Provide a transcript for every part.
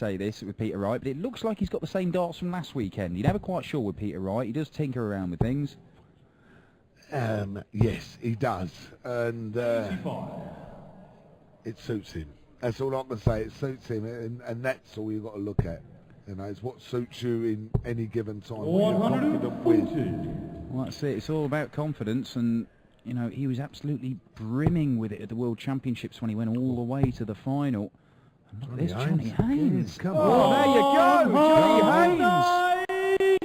say this with Peter Wright, but it looks like he's got the same darts from last weekend. You're never quite sure with Peter Wright. He does tinker around with things. Yes, he does. And it suits him. That's all I can say. It suits him, and that's all you've got to look at. You know, it's what suits you in any given time. What you're confident with. Well, that's it. It's all about confidence, and you know, he was absolutely brimming with it at the World Championships when he went all the way to the final. And look at this, Johnny Haines. Come on. There you go, Johnny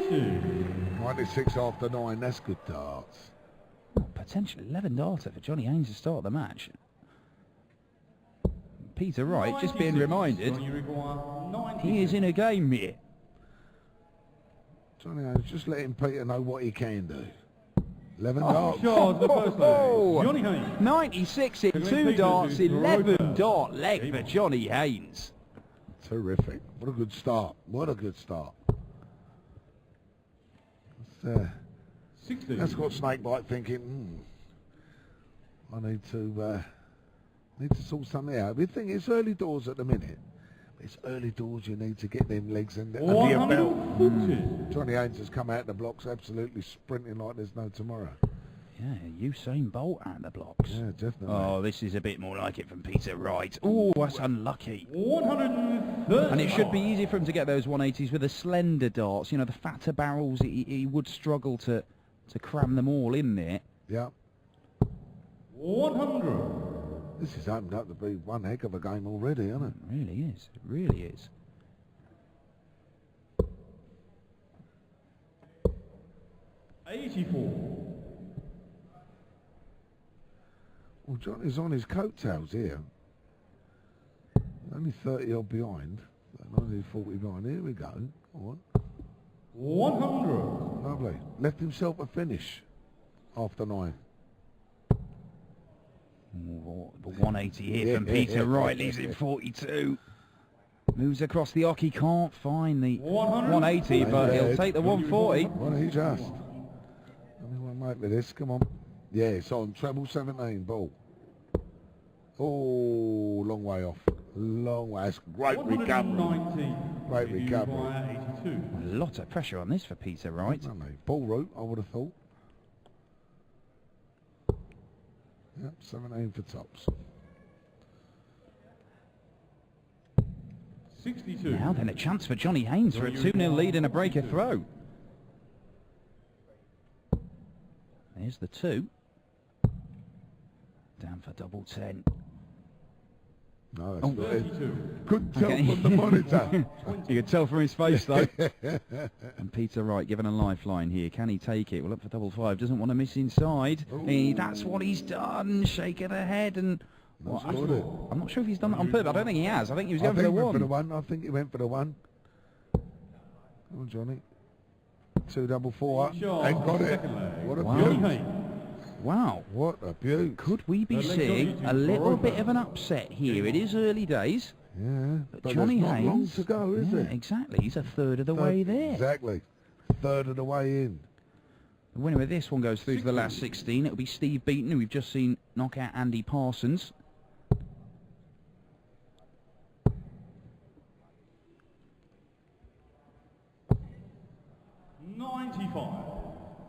Haines. 96 after 9. That's good darts. Potentially 11 darter for Johnny Haines to start the match. Peter Wright just being reminded he is in a game here. Johnny Haines, just letting Peter know what he can do. 11 darts. Johnny Haines. 96 in 2 darts, 11 dart leg for Johnny Haines. Terrific. What a good start. What a good start. That's got Snakebite thinking, I need to sort something out. The thing is, early doors at the minute. It's early doors, you need to get them legs under your belt. Johnny Haines has come out the blocks absolutely sprinting like there's no tomorrow. Yeah, Usain Bolt out the blocks. Yeah, definitely. Oh, this is a bit more like it from Peter Wright. Oh, that's unlucky. 130. And it should be easy for him to get those 180s with the slender darts. You know, the fatter barrels, he would struggle to cram them all in there. Yeah. 100. This has opened up to be one heck of a game already, hasn't it? It really is. It really is. Well, Johnny's on his coattails here. Only 30 odd behind. Only 40 behind. Here we go. Go on. 100. Lovely. Left himself a finish after 9. Oh, the 180 here from Peter Wright leaves him 42. Moves across the hockey, can't find the 180, but he'll take the 140. Well, he just. Anyone make with this? Come on. Yeah, it's on. Treble 17, ball. Oh, long way off. Long way. That's great recovery. Great recovery. A lot of pressure on this for Peter Wright. Ball route, I would have thought. Yep, 17 for tops. 62. Now then, a chance for Johnny Haines for a 2-0 lead and a breaker throw. There's the 2. Down for double 10. No, that's not it. Couldn't tell from the monitor. You could tell from his face, though. And Peter Wright given a lifeline here. Can he take it? Well, up for double 5. Doesn't want to miss inside. That's what he's done. Shake of the head. And I'm not sure if he's done that on purpose. I don't think he has. I think he was going for the 1. I think he went for the 1. Come on, Johnny. 2 double 4. And got it. What a beauty. Wow. What a beauty. Could we be seeing a little bit of an upset here? It is early days. Yeah. But Johnny there's not Haines, long to go, is it? Exactly. He's a third of the way there. Exactly. Third of the way in. The winner of this one goes through to the last 16. It'll be Steve Beaton, who we've just seen knock out Andy Parsons.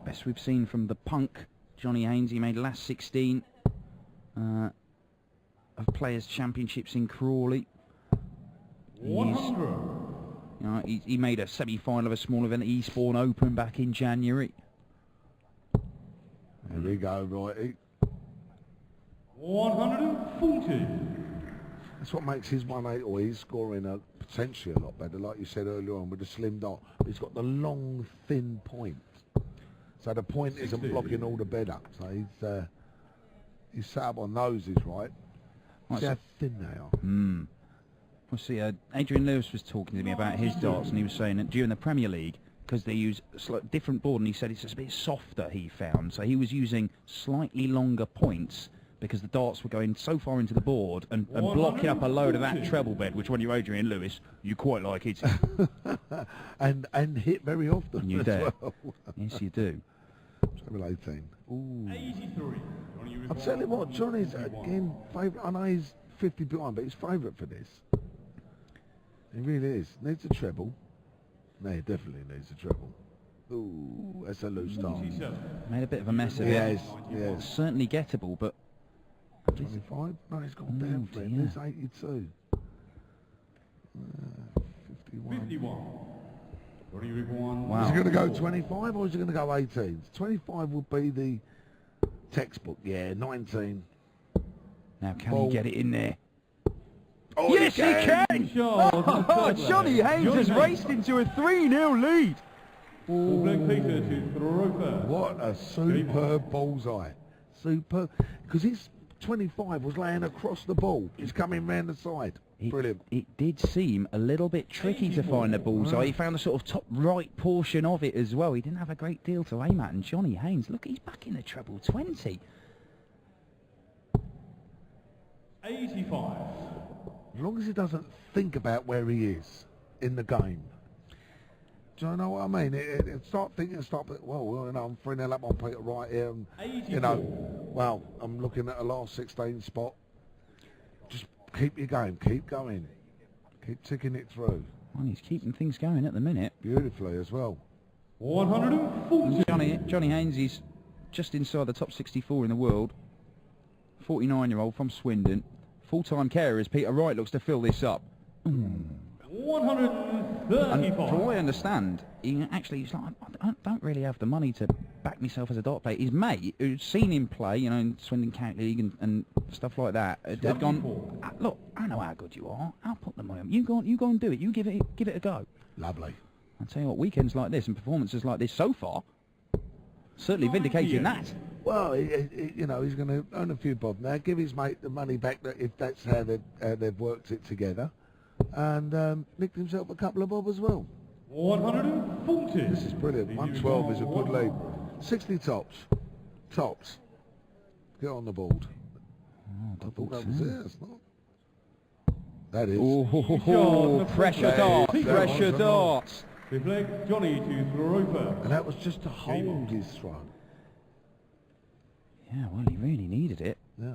Best we've seen from the punk, Johnny Haines. He made last 16 of Players' Championships in Crawley. 100. He made a semi-final of a small event at Eastbourne Open back in January. There we go, Righty. 140. That's what makes his 180, or he's scoring potentially a lot better, like you said earlier on, with the slim dart. But he's got the long, thin point. So the point isn't blocking all the bed up. So he's sat up on those, he's right. See how thin they are. Well, see, Adrian Lewis was talking to me about his darts, and he was saying that during the Premier League, because they use a different board, and he said it's just a bit softer, he found. So he was using slightly longer points because the darts were going so far into the board and blocking up a load of that treble bed, which when you're Adrian Lewis, you quite like hitting. and hit very often. And you do. Well. Yes, you do. Treble 18. Ooh. 83. I'll tell you what, Johnny's, again, favourite. I know he's 50 behind, but he's favourite for this. He really is. Needs a treble. No, he definitely needs a treble. Ooh, that's a loose start. 97. Made a bit of a mess of it. Yes, yes. Certainly gettable, but 25? No, he's gone down for him. dear. There's 82. 51. 51. Ready, everyone. Wow. Is he going to go 25 or is he going to go 18? 25 would be the textbook. Yeah, 19. now can Ball. he get it in there? Oh, Yes, he can! Shot on the third leg. Johnny Haines has Johnny raced into a 3-0 lead. Full black Peter to throw first. What a superb bullseye. Superb. Because his 25 was laying across the ball. He's coming round the side. Brilliant. It did seem a little bit tricky to find the bullseye. He found the sort of top right portion of it as well. He didn't have a great deal to aim at. And Johnny Haines, look, he's back in the treble 20. 85. As long as he doesn't think about where he is in the game. Do you know what I mean? Start thinking, well, you know, I'm 3-0 up on Peter Wright here. And, you know, well, I'm looking at a last 16 spot. Just keep your game, keep going. Keep ticking it through. Well, he's keeping things going at the minute. Beautifully as well. 140. Johnny Haines is just inside the top 64 in the world. 49-year-old from Swindon. Full-time carer as Peter Wright looks to fill this up. And 135. from what I understand, he's like, I don't really have the money to back myself as a dart player. His mate, who'd seen him play, you know, in Swindon County League and stuff like that, had gone, look, I know how good you are. I'll put the money on. You go and do it. You give it a go. Lovely. I'll tell you what, weekends like this and performances like this so far, certainly vindicating that. Well, you know, he's going to earn a few bob now. Give his mate the money back if that's how they've worked it together. And nicked himself a couple of bob as well. 140. This is brilliant. 112 is a good lead. 60 tops. Tops. Get on the board. I thought that was it. It's not. That is. Oh, pressure darts, pressure darts. Reflect Johnny to throw first. And that was just to hold his throw. Yeah, well, he really needed it. Yeah.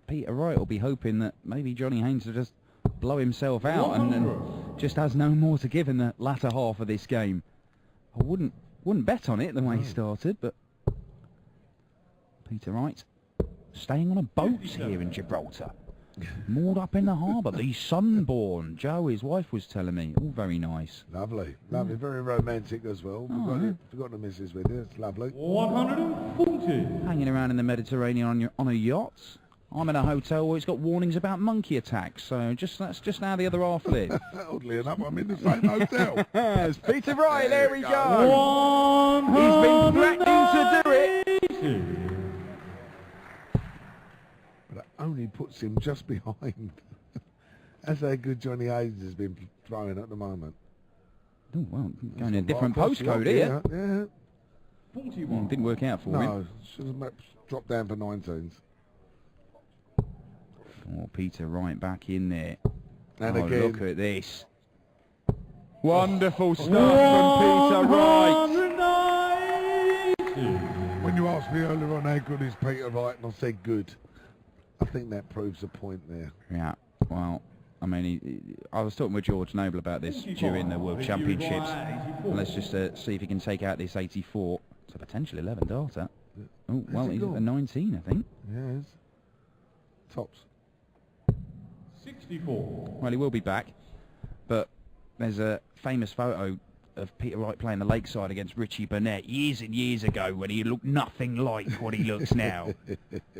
Peter Wright will be hoping that maybe Johnny Haines will just blow himself out and just has no more to give in the latter half of this game. I wouldn't bet on it the way he started, but Peter Wright staying on a boat here in Gibraltar. Moored up in the harbour. The Sunborn. Joe, his wife, was telling me. All very nice. Lovely. Lovely. Very romantic as well. Forgot the missus with you. It's lovely. 140. Hanging around in the Mediterranean on a yacht. I'm in a hotel where it's got warnings about monkey attacks, so that's just how the other half live. Oddly enough, I'm in the same hotel. It's Peter Wright, there we go. 190. He's been threatening to do it. But it only puts him just behind. That's how good Johnny Haines has been throwing at the moment. Oh, well, going in a different postcode here. Yeah. 41. Didn't work out for him. No, should have dropped down for 19s. Oh, Peter Wright back in there. And oh, again. look at this. Wonderful stuff from Peter Wright. 190. When you asked me earlier on how good is Peter Wright, and I said good, I think that proves a point there. Yeah, well, I mean, I was talking with George Noble about this during the World Championships. And let's just see if he can take out this 84. It's a potential 11 darter. Oh, well, he's at a 19, I think. Yes. Tops. 64. Well, he will be back, but there's a famous photo of Peter Wright playing the Lakeside against Richie Burnett years and years ago when he looked nothing like what he looks now.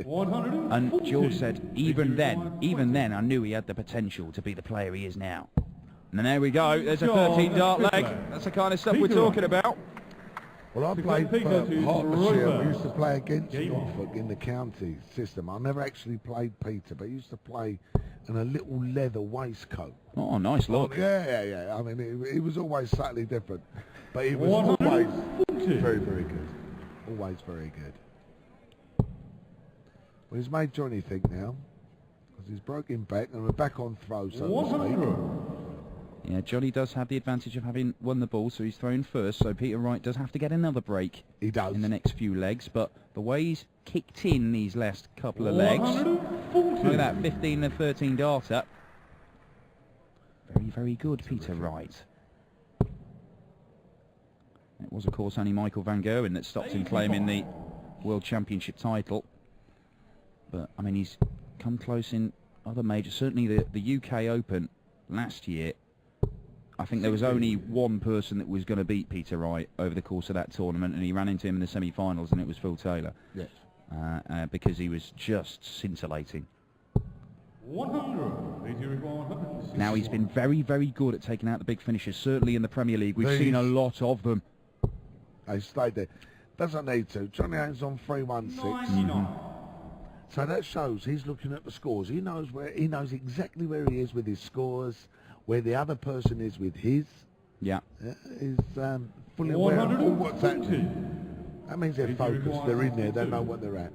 140. And George said, even then, I knew he had the potential to be the player he is now. And there we go. There's a 13 dart leg. That's the kind of stuff we're talking about. Well, I played for Hertfordshire. We used to play against Norfolk in the county system. I never actually played Peter, but he used to play in a little leather waistcoat. Oh, nice look. Yeah. I mean, it was always slightly different, but he was always very, very good. Always very good. Well, he's made Johnny think now, because he's broken back, and we're back on throw, so to speak. Yeah, Johnny does have the advantage of having won the ball, so he's thrown first, so Peter Wright does have to get another break. He does. In the next few legs, but the way he's kicked in these last couple of legs, look at that, 15 and 13 darter. Very, very good, Peter Wright. It was, of course, only Michael van Gerwen that stopped him claiming the World Championship title. But, I mean, he's come close in other majors. Certainly the UK Open last year, I think there was only one person that was going to beat Peter Wright over the course of that tournament, and he ran into him in the semi-finals, and it was Phil Taylor. Yes. Because he was just scintillating. 100. Now, he's been very, very good at taking out the big finishes. Certainly in the Premier League, we've seen a lot of them. They stayed there. Doesn't need to. Johnny Haines on 316. 99. So that shows he's looking at the scores. He knows exactly where he is with his scores, where the other person is with his. Yeah. He's fully aware of all what's happening. That means they're focused. They're in there. They know what they're at.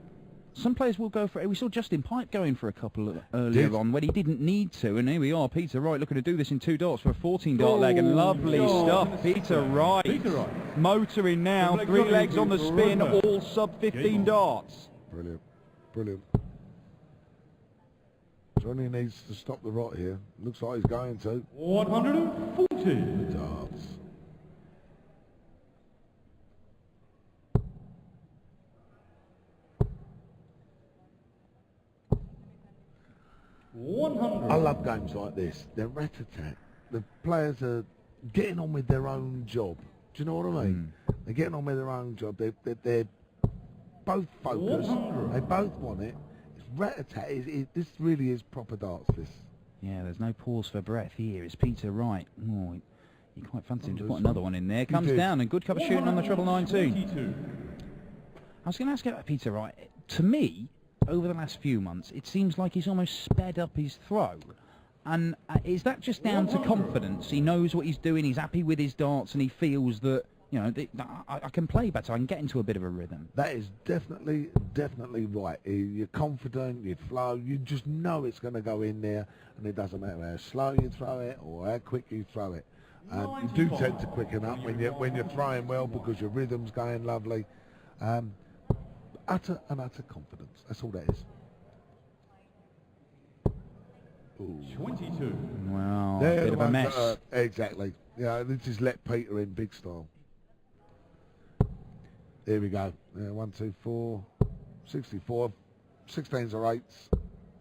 Some players will go for it. We saw Justin Pipe going for a couple earlier on when he didn't need to, and here we are, Peter Wright looking to do this in 2 darts for a 14-dart leg, and lovely stuff, Peter Wright. Motoring now, 3 legs on the spin, all sub-15 darts. Brilliant, brilliant. Johnny needs to stop the rot here. Looks like he's going to. 140. Darts. I love games like this. They're rat-a-tat. The players are getting on with their own job. Do you know what I mean? They're getting on with their own job. They're both focused. They both want it. It's rat-a-tat. This really is proper darts, this. Yeah, there's no pause for breath here. It's Peter Wright. Oh, he quite fancied him to put another one in there. Comes down and good cover shooting on the treble 19. I was going to ask about Peter Wright. To me, over the last few months, it seems like he's almost sped up his throw. And is that just down to confidence? He knows what he's doing, he's happy with his darts, and he feels that, you know, I can play better, I can get into a bit of a rhythm. That is definitely right. You're confident, you flow, you just know it's going to go in there, and it doesn't matter how slow you throw it or how quick you throw it. You do tend to quicken up when you're throwing well because your rhythm's going lovely. Utter confidence. That's all that is. Ooh. 22. Wow, a bit of a mess. Exactly. Yeah, this is let Peter in big style. Here we go. 1, 2, 4, 64, 16s or 8s.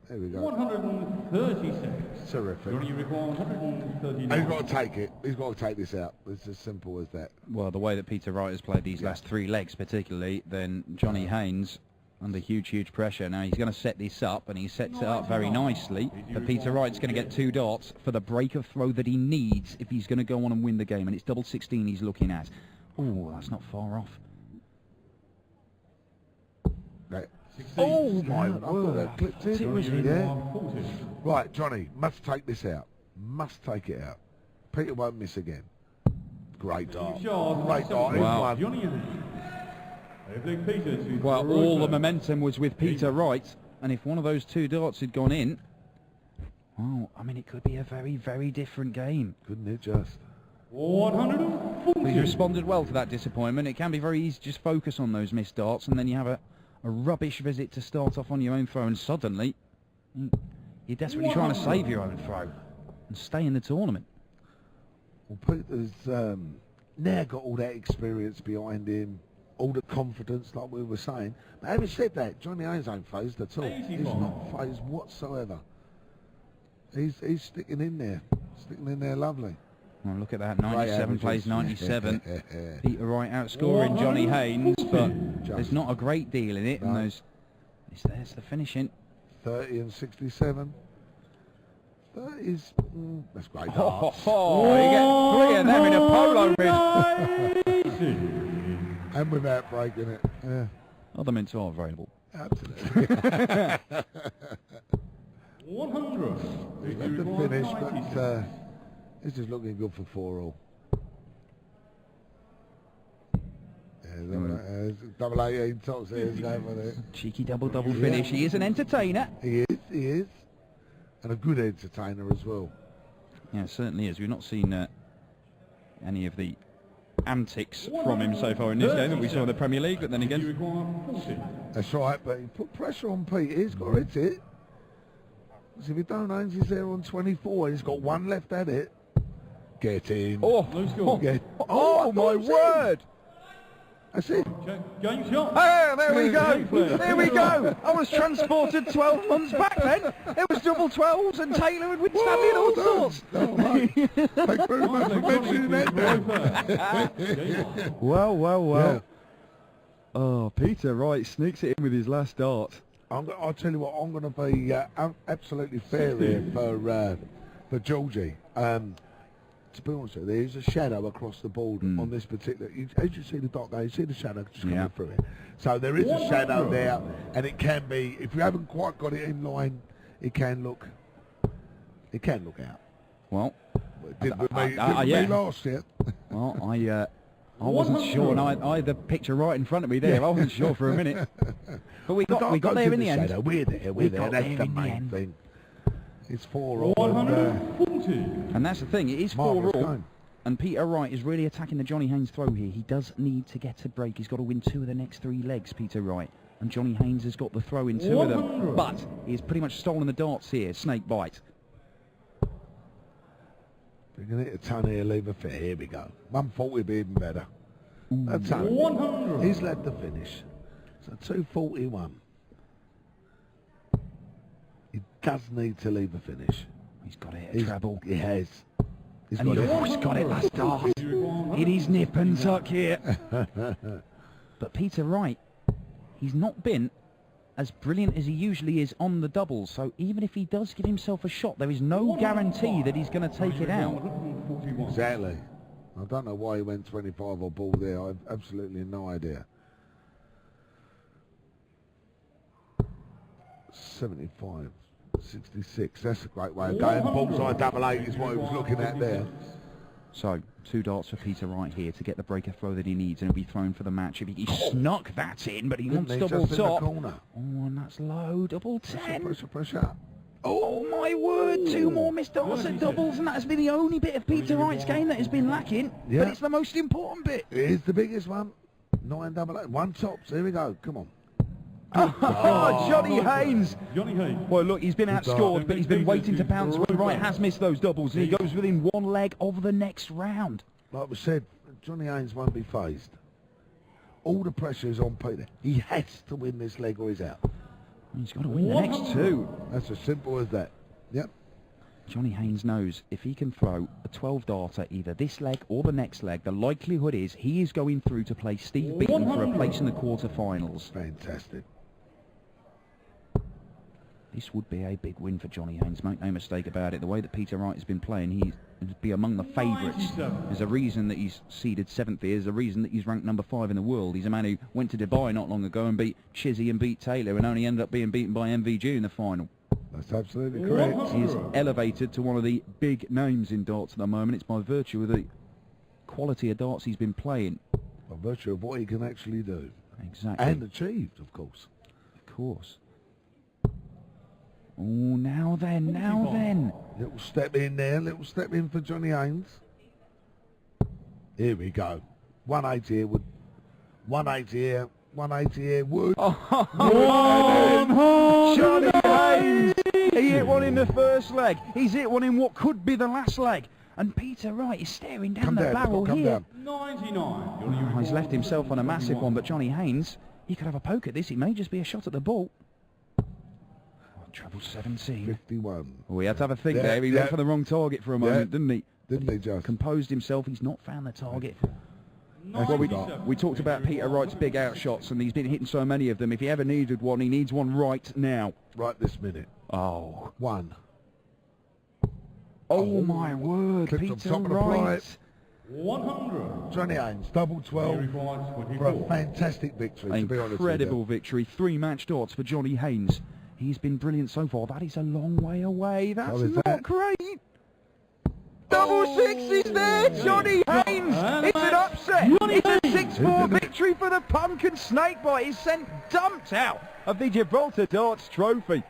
There we go. 136. Terrific. Johnny require 139. He's got to take it. He's got to take this out. It's as simple as that. Well, the way that Peter Wright has played these last 3 legs particularly, then Johnny Haines under huge pressure. Now he's going to set this up, and he sets it up very nicely. But Peter Wright's going to get 2 darts for the break of throw that he needs if he's going to go on and win the game. And it's double 16 he's looking at. Oh, that's not far off. Right. Oh my word! That clipped in. Yeah. Right, Johnny must take this out. Must take it out. Peter won't miss again. Great dart. Great dart. Wow. Well, all the momentum was with Peter Wright, and if one of those 2 darts had gone in, oh, I mean, it could be a very different game. Couldn't it just? 140. He's responded well to that disappointment. It can be very easy to just focus on those missed darts, and then you have a rubbish visit to start off on your own throw, and suddenly you're desperately trying to save your own throw and stay in the tournament. Well, Peter's now got all that experience behind him, all the confidence, like we were saying. But having said that, Johnny Haines ain't phased at all. He's not phased whatsoever. He's sticking in there lovely. Well, look at that, 97 plays 97. Peter Wright outscoring Johnny Haines, but there's not a great deal in it. No. And there's the finishing. 30 and 67. That is, that's great. You get 3 of them in a polo rig. And without breaking it. Yeah. Other mints are available. Absolutely. 100. Left to finish, but this is looking good for 4-all. Double 18 tops there. Cheeky double finish. He is an entertainer. He is. And a good entertainer as well. Yeah, it certainly is. We've not seen any of the antics from him so far in this game that we saw in the Premier League, but then again... That's right, but he put pressure on Pete. He's got to hit it. So if you don't, Haines is there on 24. He's got one left at it. Get in. Oh, No score. oh my word! That's it. Check. Game shot. Oh, there we go. Game player. There we go. I was transported 12 months back then. It was double 12s and Taylor and Winstanley and all sorts. Oh, mate. Thank you very much for mentioning that. Well. Yeah. Oh, Peter Wright sneaks it in with his last dart. I'll tell you what, I'm going to be absolutely fair here for Georgie. To be honest with you, there's a shadow across the board on this particular. As you see the dot go, you see the shadow just coming through it. So there is a shadow there, and it can be, if you haven't quite got it in line, it can look out. Well, It did with me last year. well, I wasn't sure, and I had the picture right in front of me there. I wasn't sure for a minute, but we got there in the end. Shadow. We're there. got That's there the in the main end. thing. It's 4 all. 140. And that's the thing, it is 4 Marvellous all, game. and Peter Wright is really attacking the Johnny Haines throw here. He does need to get a break. He's got to win 2 of the next 3 legs, Peter Wright. And Johnny Haines has got the throw in 2 of them. 100. But he's pretty much stolen the darts here. Snake bite. We're going to hit a ton here, leave a fit. Here we go. 140 would be even better. That's it. 100. He's led the finish. So 241. He does need to leave a finish. He's got to hit a treble. He has. He's And got he's it. almost got it last dart. It is nip and tuck here. But Peter Wright, he's not been as brilliant as he usually is on the doubles. So even if he does give himself a shot, there is no guarantee that he's going to take it out. 141. Exactly. I don't know why he went 25 or ball there. I've absolutely no idea. 75, 66. That's a great way of going. Bullseye double 8 is what he was looking at there. So 2 darts for Peter Wright here to get the breaker throw that he needs, and he'll be thrown for the match. If he snuck that in, but he Didn't wants he? double Just in the top. corner. Oh, and that's low. Double 10. Pressure. Oh my word, 2 more missed darts at doubles, and that's been the only bit of Peter Wright's game that has been lacking. Yeah. But it's the most important bit. It is the biggest one. 9 double 8. 1 tops. Here we go. Come on. Oh, Johnny Haines. Johnny Haines. Well, look, he's been Good outscored, dart. but he's been waiting to pounce when Wright has missed those doubles, and he goes within 1 leg of the next round. Like we said, Johnny Haines won't be phased. All the pressure is on Peter. He has to win this leg or he's out. He's got to win the next 2. That's as simple as that. Yep. Johnny Haines knows if he can throw a 12-darter either this leg or the next leg, the likelihood is he is going through to play Steve Beaton for a place in the quarterfinals. Fantastic. This would be a big win for Johnny Haines, make no mistake about it. The way that Peter Wright has been playing, he'd be among the favourites. 97. There's a reason that he's seeded 7th here. There's a reason that he's ranked number 5 in the world. He's a man who went to Dubai not long ago and beat Chizzy and beat Taylor and only ended up being beaten by MVG in the final. That's absolutely correct. He is elevated to one of the big names in darts at the moment. It's by virtue of the quality of darts he's been playing. By virtue of what he can actually do. Exactly. And achieved, of course. Of course. Oh, now then. Little step in there, little step in for Johnny Haines. Here we go. 180 here, Wood. 180 here, 180 here, Wood. Johnny Haines! He hit one in the first leg. He's hit one in what could be the last leg. And Peter Wright is staring down the barrel come here. down. 99. Oh, he's left himself on a massive one, but Johnny Haines, he could have a poke at this. It may just be a shot at the ball. Treble 17. 51. Oh, he had to have a think Yeah, there. He went for the wrong target for a moment, didn't he? Didn't he just? Composed himself. He's not found the target. Well, We talked about Peter Wright's big outshots, and he's been hitting so many of them. If he ever needed one, he needs one right now. Right this minute. Oh. 1. Oh, my word. Clipped on Peter top of the Wright. flight. 100. Johnny Haines, double 12 Verified for a 24. fantastic victory, to be honest with Incredible you. victory. 3 match darts for Johnny Haines. He's been brilliant so far. That is a long way away. That's is not that? great. Double 6 is there. Johnny Haines. It's an upset. It's a 6-4 victory for the Pumpkin Snakebite. He's sent dumped out of the Gibraltar Darts Trophy.